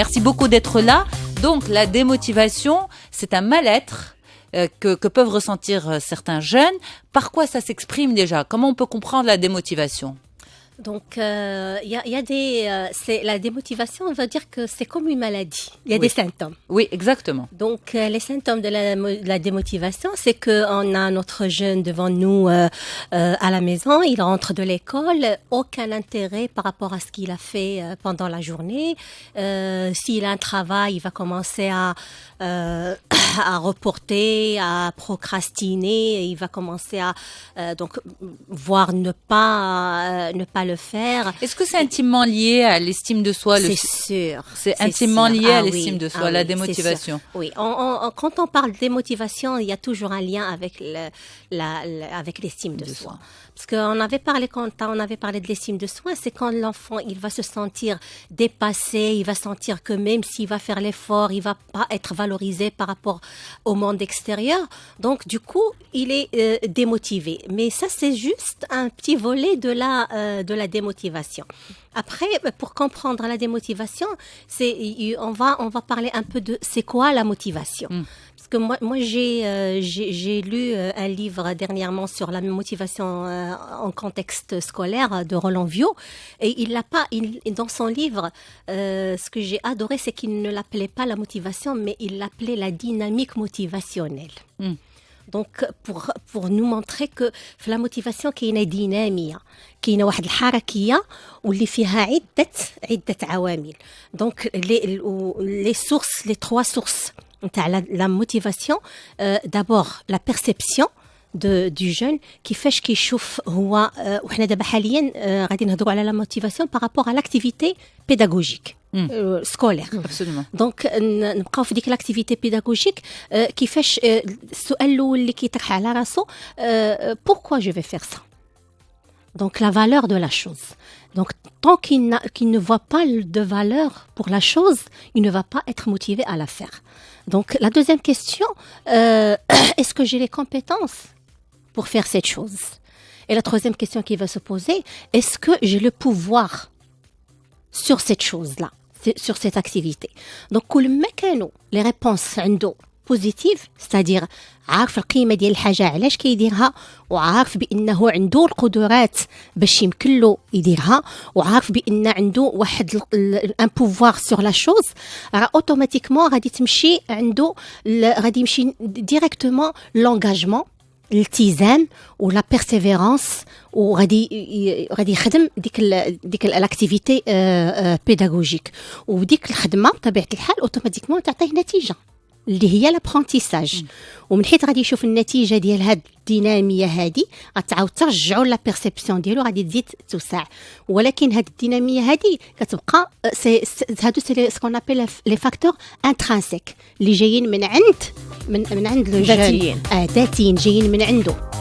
Merci beaucoup d'être là. Donc, la démotivation, c'est un mal-être que peuvent ressentir certains jeunes. Par quoi ça s'exprime déjà? Comment on peut comprendre la démotivation? Donc, y a des, la démotivation, on va dire que c'est comme une maladie. Il y a des symptômes. Oui, exactement. Donc, les symptômes de la démotivation, c'est qu'on a notre jeune devant nous à la maison, il rentre de l'école, aucun intérêt par rapport à ce qu'il a fait pendant la journée. S'il a un travail, il va commencer à reporter, à procrastiner, il va commencer à donc voire ne pas le faire. Est-ce que c'est intimement lié à l'estime de soi? C'est sûr. C'est intimement lié à l'estime de soi, la démotivation. Oui, quand on parle de démotivation, il y a toujours un lien avec avec l'estime de soi. Parce qu'on avait parlé, quand on avait parlé de l'estime de soi, c'est quand l'enfant, il va se sentir dépassé, il va sentir que même s'il va faire l'effort, il va pas être valorisé par rapport au monde extérieur. Donc, du coup, il est démotivé. Mais ça, c'est juste un petit volet de la démotivation. Après, pour comprendre la démotivation, on va parler un peu de c'est quoi la motivation. Parce que moi j'ai lu un livre dernièrement sur la motivation en contexte scolaire de Roland Viau, et dans son livre, ce que j'ai adoré, c'est qu'il ne l'appelait pas la motivation, mais il l'appelait la dynamique motivationnelle. Donc pour nous montrer que في la motivation كاينه ديناميه كاينه واحد الحركيه واللي فيها عده عوامل. Donc les trois sources نتاع la motivation, d'abord la perception du jeune كيفاش كيشوف هو وحنا دابا حاليا غادي نهضروا على la motivation par rapport à l'activité pédagogique scolaire. Absolument. دونك نبقاو في ديك لاكتيفيتي بيداغوجيك كيفاش السؤال الاول اللي كيطرح على راسو pourquoi je vais faire ça. Donc la valeur de la chose. Donc tant qu'il ne voit pas de valeur pour la chose, il ne va pas être motivé à la faire. Donc la deuxième question, est-ce que j'ai les compétences pour faire cette chose? Et la troisième question qui va se poser, est-ce que j'ai le pouvoir sur cette chose-là, sur cette activité? Donc كل ما كانوا les réponses عنده positive, c'est-à-dire عارف القيمة ديال الحاجة علاش كيديرها، وعارف بأنه عنده القدرات باش يمكن له يديرها، وعارف بأن عنده واحد un pouvoir sur la chose، راه automatiquement غادي تمشي عنده غادي يمشي directement l'engagement، الالتزام ولا persévérance، وغادي يخدم ديك الاكتيفيتي بيداغوجيك، وديك الخدمه بطبيعه الحال اوتوماتيكمون تعطيه نتيجه اللي هي لابرونتيساج. ومن حيث غادي يشوف النتيجه ديال هاد الديناميه هادي غتعاود ترجعوا لا بيرسيبسيون ديالو غادي تزيد توسع. ولكن هاد الديناميه هادي كتبقى هادو سي سكون ابل لي فاكتور انترانسيك اللي جايين من عند لو جون، ذاتيين جايين من عنده.